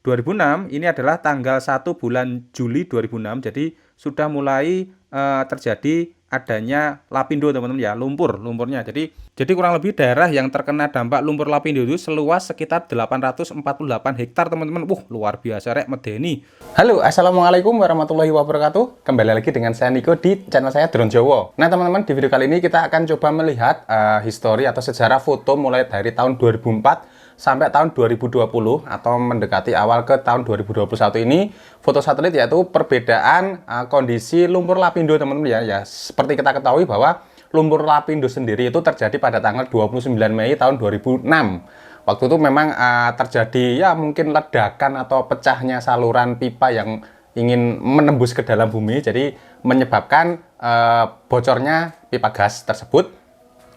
2006 ini adalah tanggal 1 bulan Juli 2006. Jadi sudah mulai terjadi adanya lapindo teman-teman ya, lumpurnya. Jadi kurang lebih daerah yang terkena dampak lumpur lapindo itu seluas sekitar 848 hektar teman-teman. Luar biasa rek medeni. Halo, assalamualaikum warahmatullahi wabarakatuh. Kembali lagi dengan saya Niko di channel saya Drone Jowo. Nah teman-teman, di video kali ini kita akan coba melihat histori atau sejarah foto mulai dari tahun 2004 sampai tahun 2020 atau mendekati awal ke tahun 2021 ini foto satelit, yaitu perbedaan kondisi lumpur lapindo teman-teman ya. Seperti kita ketahui bahwa lumpur lapindo sendiri itu terjadi pada tanggal 29 Mei tahun 2006. Waktu itu memang terjadi ya mungkin ledakan atau pecahnya saluran pipa yang ingin menembus ke dalam bumi, jadi menyebabkan bocornya pipa gas tersebut.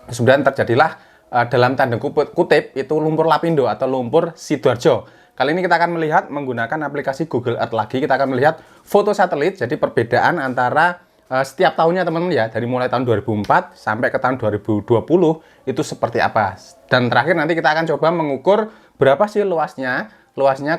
Kemudian terjadilah dalam tanda kutip itu lumpur lapindo atau lumpur Sidoarjo. Kali ini kita akan melihat menggunakan aplikasi Google Earth lagi. Kita akan melihat foto satelit, jadi perbedaan antara setiap tahunnya teman-teman ya, dari mulai tahun 2004 sampai ke tahun 2020 itu seperti apa. Dan terakhir nanti kita akan coba mengukur berapa sih luasnya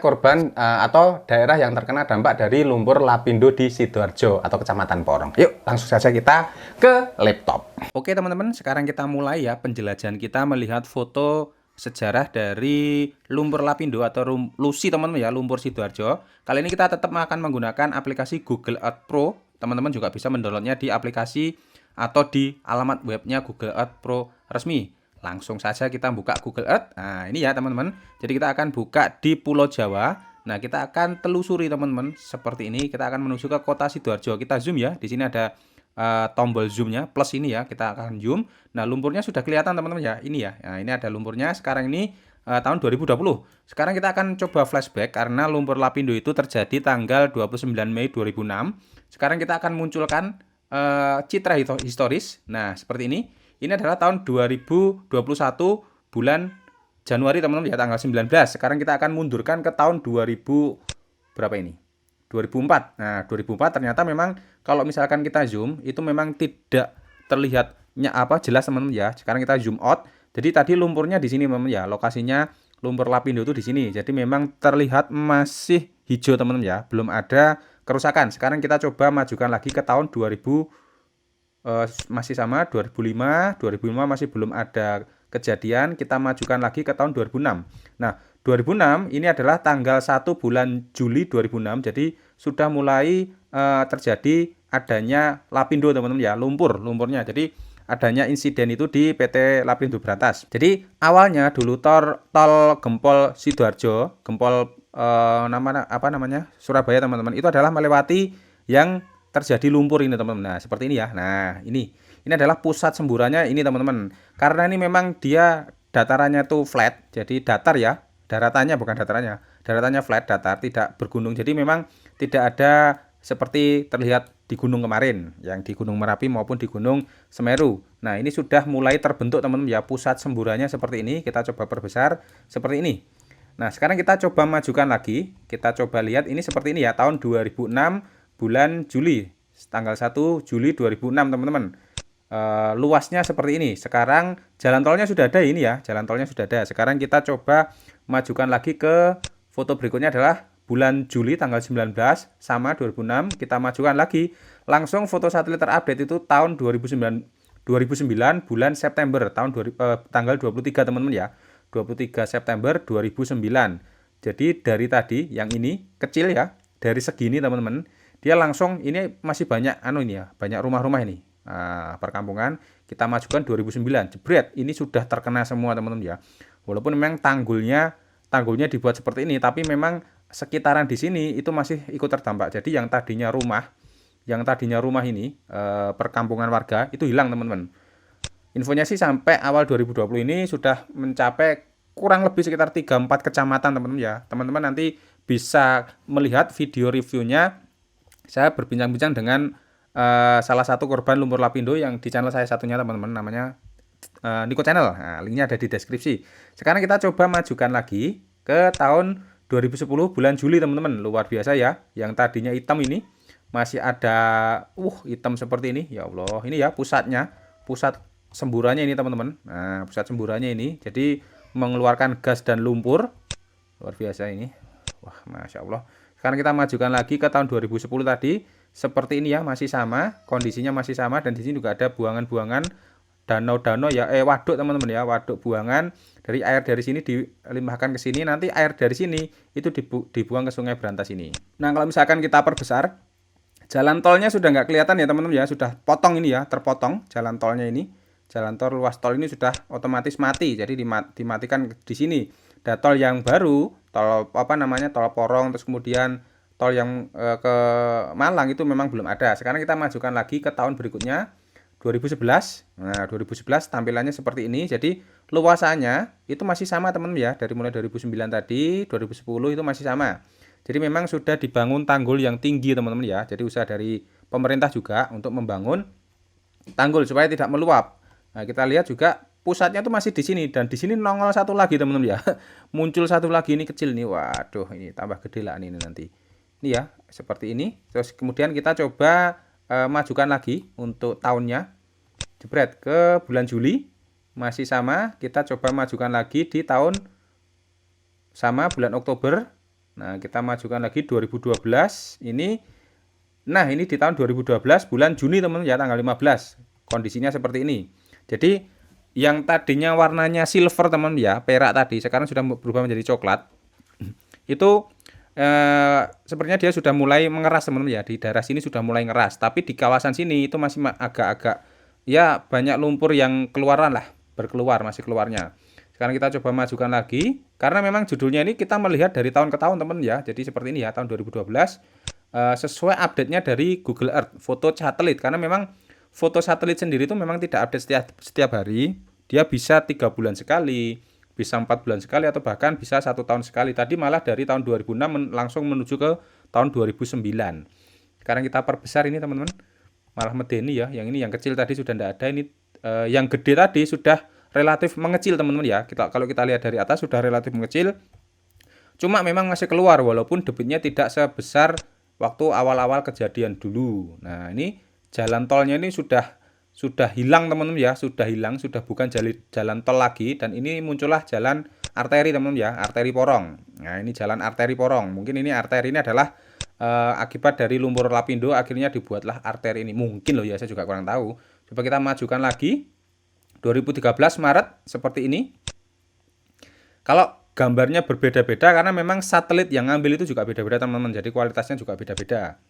korban atau daerah yang terkena dampak dari lumpur lapindo di Sidoarjo atau Kecamatan Porong. Yuk langsung saja kita ke laptop. Oke teman-teman, sekarang kita mulai ya penjelajahan kita melihat foto sejarah dari lumpur lapindo atau LUSI teman-teman ya, lumpur Sidoarjo. Kali ini kita tetap akan menggunakan aplikasi Google Earth Pro. Teman-teman juga bisa mendownloadnya di aplikasi atau di alamat webnya Google Earth Pro resmi. Langsung saja kita buka Google Earth. Nah ini ya teman-teman, jadi kita akan buka di Pulau Jawa. Nah kita akan telusuri teman-teman, seperti ini. Kita akan menuju ke kota Sidoarjo. Kita zoom ya, di sini ada tombol zoomnya plus ini ya, kita akan zoom. Nah lumpurnya sudah kelihatan teman-teman ya, ini ya. Nah ini ada lumpurnya. Sekarang ini tahun 2020. Sekarang kita akan coba flashback karena lumpur lapindo itu terjadi tanggal 29 Mei 2006. Sekarang kita akan munculkan citra historis. Nah seperti ini. Ini adalah tahun 2021 bulan Januari teman-teman ya, tanggal 19. Sekarang kita akan mundurkan ke tahun 2000 berapa ini? 2004. Nah, 2004 ternyata memang kalau misalkan kita zoom itu memang tidak terlihatnya jelas teman-teman ya. Sekarang kita zoom out. Jadi tadi lumpurnya di sini teman-teman ya. Lokasinya lumpur lapindo itu di sini. Jadi memang terlihat masih hijau teman-teman ya. Belum ada kerusakan. Sekarang kita coba majukan lagi ke tahun 2000. Masih sama 2005 masih belum ada kejadian. Kita majukan lagi ke tahun 2006. Nah 2006 ini adalah tanggal 1 bulan Juli 2006. Jadi sudah mulai terjadi adanya lapindo teman-teman ya, lumpurnya. Jadi adanya insiden itu di PT Lapindo Brantas. Jadi awalnya dulu tol Gempol Sidoarjo, Surabaya teman-teman, itu adalah melewati yang terjadi lumpur ini teman-teman. Nah seperti ini ya. Nah ini adalah pusat semburannya ini teman-teman. Karena ini memang dia datarannya tuh flat, jadi datar ya, daratannya bukan datarannya flat, datar, tidak bergunung. Jadi memang tidak ada seperti terlihat di gunung kemarin, yang di Gunung Merapi maupun di Gunung Semeru. Nah ini sudah mulai terbentuk teman-teman ya, pusat semburannya seperti ini. Kita coba perbesar seperti ini. Nah sekarang kita coba majukan lagi, kita coba lihat ini seperti ini ya, tahun 2006 bulan Juli, tanggal 1 Juli 2006 teman-teman. Luasnya seperti ini. Sekarang jalan tolnya sudah ada ini ya, jalan tolnya sudah ada. Sekarang kita coba majukan lagi ke foto berikutnya adalah bulan Juli tanggal 19 sama 2006. Kita majukan lagi. Langsung foto satelit terupdate itu tahun 2009 bulan September tanggal 23 teman-teman ya. 23 September 2009. Jadi dari tadi yang ini kecil ya, dari segini teman-teman, dia langsung ini masih banyak banyak rumah-rumah ini. Nah, perkampungan kita majukan 2009. Jebret, ini sudah terkena semua teman-teman ya. Walaupun memang tanggulnya dibuat seperti ini, tapi memang sekitaran di sini itu masih ikut terdampak. Jadi yang tadinya rumah ini perkampungan warga itu hilang teman-teman. Infonya sih sampai awal 2020 ini sudah mencapai kurang lebih sekitar 3-4 kecamatan teman-teman ya. Teman-teman nanti bisa melihat video reviewnya. Saya berbincang-bincang dengan salah satu korban lumpur lapindo yang di channel saya satunya teman-teman, namanya Niko Channel. Nah, linknya ada di deskripsi. Sekarang kita coba majukan lagi ke tahun 2010 bulan Juli teman-teman. Luar biasa ya, yang tadinya hitam ini masih ada hitam seperti ini. Ya Allah, ini ya pusat semburannya ini teman-teman. Nah pusat semburannya ini jadi mengeluarkan gas dan lumpur. Luar biasa ini. Wah, Masya Allah. Sekarang kita majukan lagi ke tahun 2010 tadi. Seperti ini ya, masih sama, kondisinya masih sama, dan di sini juga ada buangan-buangan danau-danau ya, waduk teman-teman ya, waduk buangan dari air dari sini dilimpahkan ke sini, nanti air dari sini itu dibuang ke Sungai Berantas ini. Nah, kalau misalkan kita perbesar, jalan tolnya sudah nggak kelihatan ya teman-teman ya, sudah potong ini ya, terpotong jalan tolnya ini. Jalan tol ruas tol ini sudah otomatis mati, jadi dimatikan di sini. Ada tol yang baru, tol apa namanya, tol Porong, terus kemudian tol yang ke Malang itu memang belum ada. Sekarang kita majukan lagi ke tahun berikutnya 2011. Nah, 2011 tampilannya seperti ini. Jadi luasannya itu masih sama teman-teman ya. Dari mulai 2009 tadi, 2010 itu masih sama. Jadi memang sudah dibangun tanggul yang tinggi teman-teman ya. Jadi usaha dari pemerintah juga untuk membangun tanggul supaya tidak meluap. Nah, kita lihat juga pusatnya tuh masih di sini, dan di sini nongol satu lagi teman-teman ya. Muncul satu lagi ini kecil nih. Waduh, ini tambah gede lah ini nanti. Ini ya, seperti ini. Terus kemudian kita coba majukan lagi untuk tahunnya. Jebret ke bulan Juli. Masih sama, kita coba majukan lagi di tahun sama bulan Oktober. Nah, kita majukan lagi 2012. Nah, ini di tahun 2012 bulan Juni teman-teman ya, tanggal 15. Kondisinya seperti ini. Jadi yang tadinya warnanya silver teman ya, perak tadi, sekarang sudah berubah menjadi coklat. Itu sepertinya dia sudah mulai mengeras teman-teman ya, di daerah sini sudah mulai ngeras, tapi di kawasan sini itu masih agak-agak ya banyak lumpur yang keluaran lah, masih keluarnya. Sekarang kita coba majukan lagi, karena memang judulnya ini kita melihat dari tahun ke tahun teman ya. Jadi seperti ini ya, tahun 2012 sesuai update-nya dari Google Earth, foto satelit, karena memang foto satelit sendiri itu memang tidak update setiap hari. Dia bisa 3 bulan sekali, bisa 4 bulan sekali, atau bahkan bisa 1 tahun sekali. Tadi malah dari tahun 2006 langsung menuju ke tahun 2009. Sekarang kita perbesar ini teman-teman, malah medeni ya. Yang ini yang kecil tadi sudah tidak ada. Ini yang gede tadi sudah relatif mengecil teman-teman ya. Kalau kita lihat dari atas sudah relatif mengecil. Cuma memang masih keluar, walaupun debitnya tidak sebesar waktu awal-awal kejadian dulu. Nah, ini jalan tolnya ini sudah hilang teman-teman ya, sudah hilang, sudah bukan jalan tol lagi, dan ini muncullah jalan arteri teman-teman ya, arteri Porong. Nah, ini jalan arteri Porong. Mungkin ini arteri ini adalah akibat dari lumpur lapindo, akhirnya dibuatlah arteri ini. Mungkin loh ya, saya juga kurang tahu. Coba kita majukan lagi 2013 Maret seperti ini. Kalau gambarnya berbeda-beda karena memang satelit yang ngambil itu juga beda-beda teman-teman, jadi kualitasnya juga beda-beda.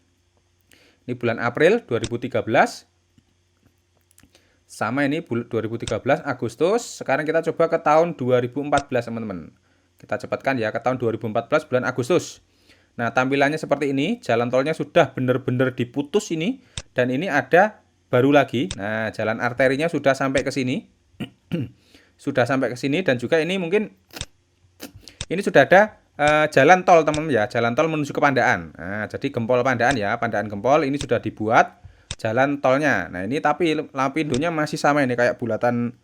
Ini bulan April 2013. Sama ini 2013 Agustus. Sekarang kita coba ke tahun 2014 teman-teman. Kita cepatkan ya, ke tahun 2014 bulan Agustus. Nah, tampilannya seperti ini. Jalan tolnya sudah benar-benar diputus ini. Dan ini ada baru lagi. Nah, jalan arterinya sudah sampai ke sini. Sudah sampai ke sini, dan juga ini mungkin ini sudah ada jalan tol teman-teman ya. Jalan tol menuju ke Pandaan. Nah, jadi Gempol Pandaan ya, Pandaan Gempol ini sudah dibuat jalan tolnya. Nah, ini tapi lapindonya masih sama ini, kayak bulatan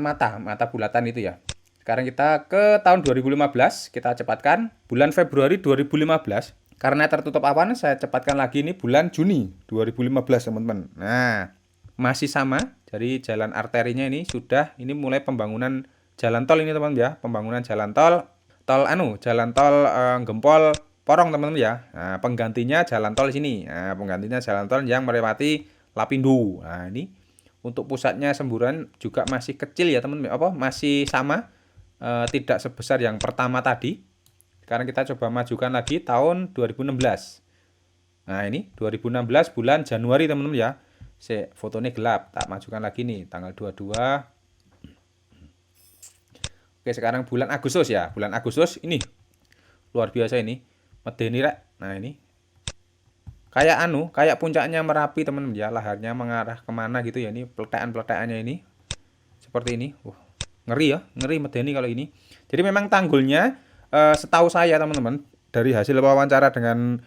mata bulatan itu ya. Sekarang kita ke tahun 2015, kita cepatkan bulan Februari 2015. Karena tertutup awan, saya cepatkan lagi ini bulan Juni 2015 teman-teman. Nah, masih sama. Jadi jalan arterinya ini sudah, ini mulai pembangunan jalan tol ini teman-teman ya, pembangunan jalan tol Gempol Porong teman-teman ya. Nah, penggantinya jalan tol sini. Nah, penggantinya jalan tol yang melewati Lapindo. Nah, ini untuk pusatnya semburan juga masih kecil ya teman-teman. Masih sama, tidak sebesar yang pertama tadi. Sekarang kita coba majukan lagi tahun 2016. Nah, ini 2016 bulan Januari teman-teman ya. Fotonya gelap, tak majukan lagi nih, tanggal 22. Oke, sekarang bulan Agustus ya. Bulan Agustus ini luar biasa ini. Medeni rek. Nah, ini kayak puncaknya Merapi teman-teman ya, laharnya mengarah kemana gitu ya, ini peletakan-peletakannya ini seperti ini. Ngeri ya, ngeri medeni kalau ini. Jadi memang tanggulnya setahu saya teman-teman, dari hasil wawancara dengan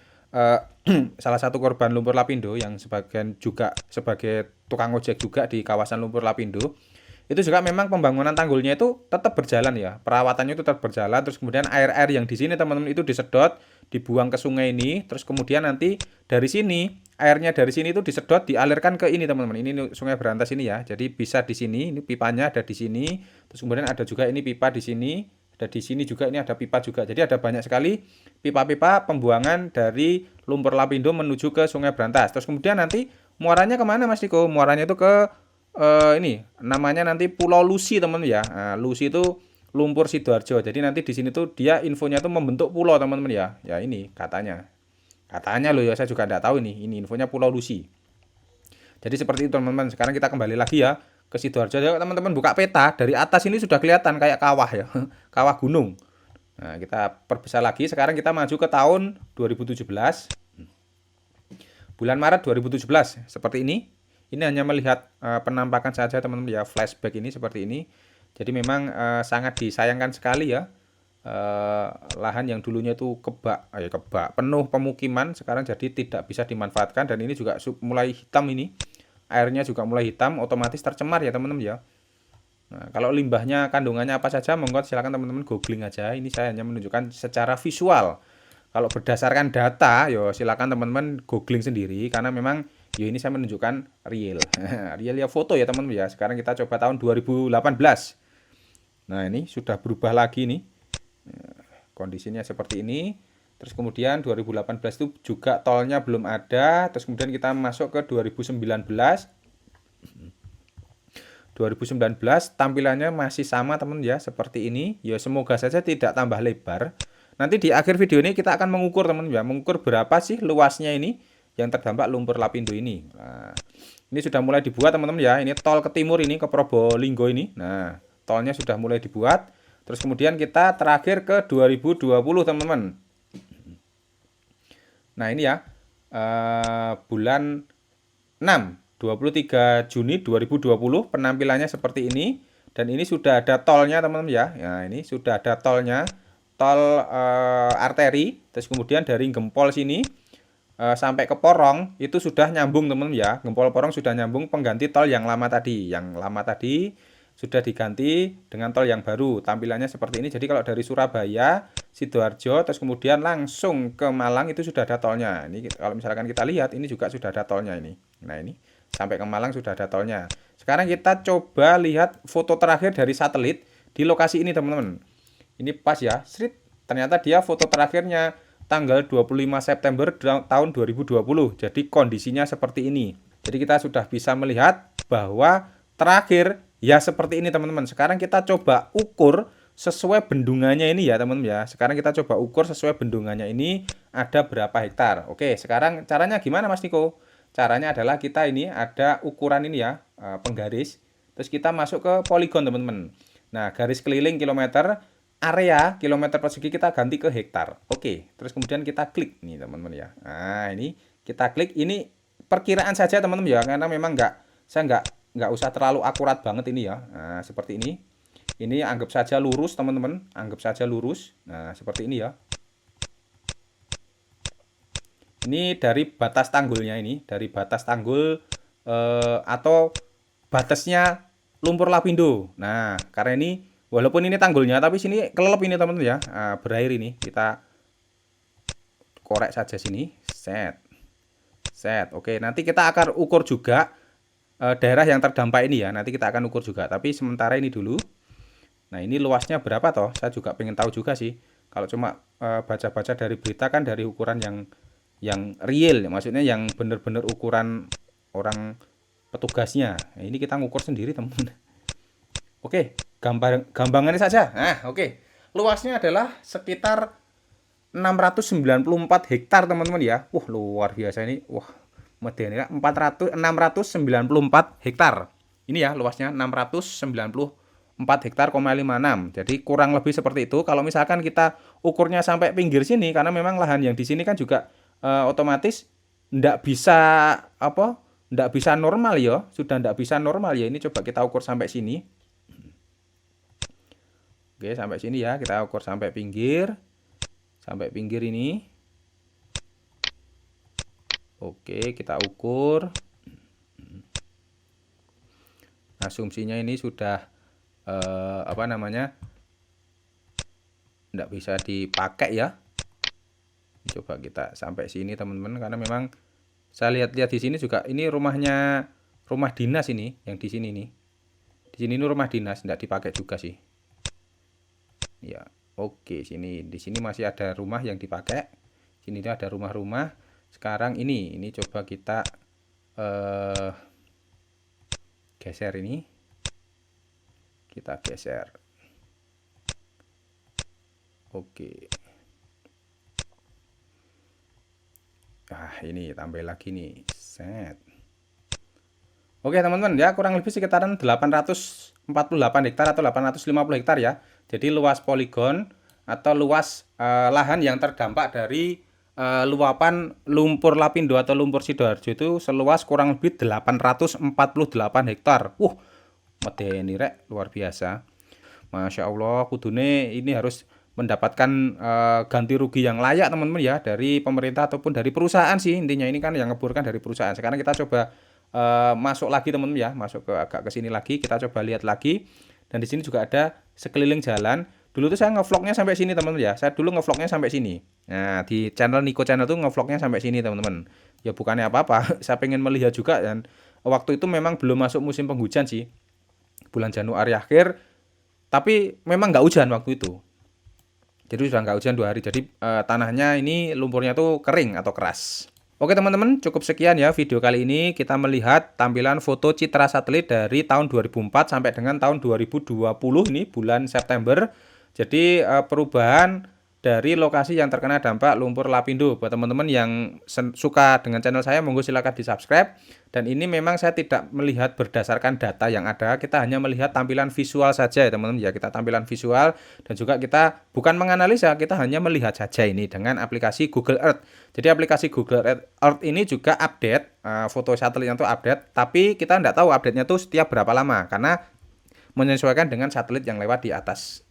salah satu korban lumpur lapindo yang sebagian juga sebagai tukang ojek juga di kawasan lumpur lapindo, itu juga memang pembangunan tanggulnya itu tetap berjalan ya, perawatannya itu tetap berjalan. Terus kemudian air-air yang di sini teman-teman itu disedot, dibuang ke sungai ini, terus kemudian nanti dari sini airnya dari sini itu disedot, dialirkan ke ini teman-teman. Ini Sungai Berantas ini ya. Jadi bisa di sini, ini pipanya ada di sini. Terus kemudian ada juga ini pipa di sini Ada di sini juga, ini ada pipa juga. Jadi ada banyak sekali pipa-pipa pembuangan dari lumpur lapindo menuju ke Sungai Brantas. Terus kemudian nanti muaranya kemana Mas Niko? Muaranya itu ke ini namanya nanti Pulau Lusi teman ya. Nah, Lusi itu lumpur Sidoarjo. Jadi nanti di sini tuh dia infonya tuh membentuk pulau teman-teman ya. Ya ini katanya. Katanya loh ya, saya juga tidak tahu ini. Ini infonya Pulau Lusi. Jadi seperti itu teman-teman. Sekarang kita kembali lagi ya ke Sidoarjo. Teman-teman buka peta, dari atas ini sudah kelihatan kayak kawah ya. Kawah gunung. Nah, kita perbesar lagi. Sekarang kita maju ke tahun 2017. Bulan Maret 2017 seperti ini. Ini hanya melihat penampakan saja teman-teman ya, flashback ini seperti ini. Jadi memang sangat disayangkan sekali ya. Lahan yang dulunya itu kebak penuh pemukiman sekarang jadi tidak bisa dimanfaatkan, dan ini juga mulai hitam, ini airnya juga mulai hitam, otomatis tercemar ya teman-teman ya. Nah, kalau limbahnya kandungannya apa saja, monggo silakan teman-teman googling aja. Ini saya hanya menunjukkan secara visual. Kalau berdasarkan data, yo silakan teman-teman googling sendiri, karena memang yo ini saya menunjukkan real. Real ya, foto ya teman-teman ya. Sekarang kita coba tahun 2018. Nah, ini sudah berubah lagi nih. Kondisinya seperti ini. Terus kemudian 2018 itu juga tolnya belum ada. Terus kemudian kita masuk ke 2019. 2019 tampilannya masih sama teman ya, seperti ini. Ya semoga saja tidak tambah lebar. Nanti di akhir video ini kita akan mengukur teman ya, mengukur berapa sih luasnya ini yang terdampak lumpur lapindo ini. Nah, ini sudah mulai dibuat teman-teman ya. Ini tol ke timur ini, ke Probolinggo ini. Nah, tolnya sudah mulai dibuat. Terus kemudian kita terakhir ke 2020 teman-teman. Nah ini ya, bulan 6, 23 Juni 2020 penampilannya seperti ini. Dan ini sudah ada tolnya teman-teman ya. Nah ini sudah ada tolnya, tol arteri. Terus kemudian dari Gempol sini sampai ke Porong itu sudah nyambung teman-teman ya. Gempol Porong sudah nyambung, pengganti tol yang lama tadi. Yang lama tadi sudah diganti dengan tol yang baru. Tampilannya seperti ini. Jadi kalau dari Surabaya, Sidoarjo, terus kemudian langsung ke Malang itu sudah ada tolnya. Ini kalau misalkan kita lihat, ini juga sudah ada tolnya ini. Nah ini sampai ke Malang sudah ada tolnya. Sekarang kita coba lihat foto terakhir dari satelit di lokasi ini teman-teman. Ini pas ya, Srit. Ternyata dia foto terakhirnya tanggal 25 September tahun 2020. Jadi kondisinya seperti ini. Jadi kita sudah bisa melihat bahwa terakhir ya seperti ini teman-teman. Sekarang kita coba ukur sesuai bendungannya ini ya teman-teman ya. Sekarang kita coba ukur sesuai bendungannya ini ada berapa hektar. Oke, sekarang caranya gimana Mas Niko? Caranya adalah kita ini ada ukuran ini ya, penggaris. Terus kita masuk ke poligon teman-teman. Nah, garis keliling kilometer, area kilometer persegi kita ganti ke hektar. Oke, terus kemudian kita klik nih teman-teman ya. Nah, ini kita klik, ini perkiraan saja teman-teman ya, karena memang saya nggak usah terlalu akurat banget ini ya. Nah, seperti ini. Ini anggap saja lurus teman-teman, anggap saja lurus. Nah, seperti ini ya. Ini dari batas tanggulnya ini, dari batas tanggul atau batasnya lumpur lapindo. Nah, karena ini walaupun ini tanggulnya, tapi sini kelelep ini teman-teman ya. Nah, berair ini kita korek saja sini, set. Oke, nanti kita akan ukur juga daerah yang terdampak ini ya. Nanti kita akan ukur juga, tapi sementara ini dulu. Nah, ini luasnya berapa toh? Saya juga pengen tahu juga sih. Kalau cuma baca-baca dari berita kan dari ukuran yang real, maksudnya yang benar-benar ukuran orang petugasnya. Nah, ini kita ngukur sendiri teman-teman. Oke, gampangannya saja. Nah, oke. Luasnya adalah sekitar 694 hektar teman-teman ya. Wah, luar biasa ini. Wah, medeni 694 hektar. Ini ya luasnya 694 hektar, 56. Jadi kurang lebih seperti itu. Kalau misalkan kita ukurnya sampai pinggir sini, karena memang lahan yang di sini kan juga otomatis ndak bisa ndak bisa normal ya. Sudah ndak bisa normal ya. Ini coba kita ukur sampai sini. Oke, sampai sini ya. Kita ukur sampai pinggir. Sampai pinggir ini. Oke, kita ukur. Asumsinya ini sudah nggak bisa dipakai ya. Coba kita sampai sini teman-teman, karena memang saya lihat-lihat di sini juga ini rumah dinas ini yang di sini nih. Di sini ini rumah dinas, nggak dipakai juga sih. Ya, oke, di sini masih ada rumah yang dipakai. Sini ada rumah-rumah. Sekarang ini coba kita geser ini. Kita geser. Oke. Ini tambah lagi nih. Set. Oke, teman-teman, ya kurang lebih sekitaran 848 hektar atau 850 hektar ya. Jadi luas poligon atau luas lahan yang terdampak dari luapan lumpur Lapindo atau lumpur Sidoarjo itu seluas kurang lebih 848 hektar. Medeni rek, luar biasa. Masya Allah, kudune ini harus mendapatkan ganti rugi yang layak teman-teman ya, dari pemerintah ataupun dari perusahaan sih. Intinya ini kan yang ngeburkan dari perusahaan. Sekarang kita coba masuk lagi teman-teman ya, masuk ke agak ke sini lagi, kita coba lihat lagi. Dan di sini juga ada sekeliling jalan. Dulu tuh saya ngevlognya sampai sini teman-teman ya. Saya dulu ngevlognya sampai sini. Nah, di channel Niko Channel tuh ngevlognya sampai sini teman-teman. Ya bukannya apa-apa, saya pengen melihat juga, dan waktu itu memang belum masuk musim penghujan sih. Bulan Januari akhir, tapi memang nggak hujan waktu itu. Jadi sudah nggak hujan 2 hari. Jadi tanahnya ini lumpurnya tuh kering atau keras. Oke teman-teman, cukup sekian ya video kali ini. Kita melihat tampilan foto citra satelit dari tahun 2004 sampai dengan tahun 2020 ini bulan September. Jadi perubahan dari lokasi yang terkena dampak lumpur Lapindo. Buat teman-teman yang suka dengan channel saya, monggo silakan di subscribe. Dan ini memang saya tidak melihat berdasarkan data yang ada, kita hanya melihat tampilan visual saja ya teman-teman ya. Kita tampilan visual, dan juga kita bukan menganalisa, kita hanya melihat saja ini dengan aplikasi Google Earth. Jadi aplikasi Google Earth ini juga update, foto satelitnya itu update, tapi kita tidak tahu update-nya tuh setiap berapa lama, karena menyesuaikan dengan satelit yang lewat di atas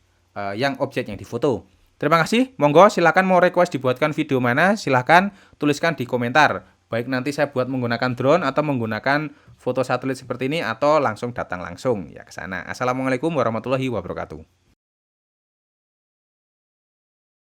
yang objek yang difoto. Terima kasih, monggo silahkan mau request dibuatkan video mana, silahkan tuliskan di komentar. Baik nanti saya buat menggunakan drone atau menggunakan foto satelit seperti ini, atau langsung datang langsung ya ke sana. Assalamualaikum warahmatullahi wabarakatuh.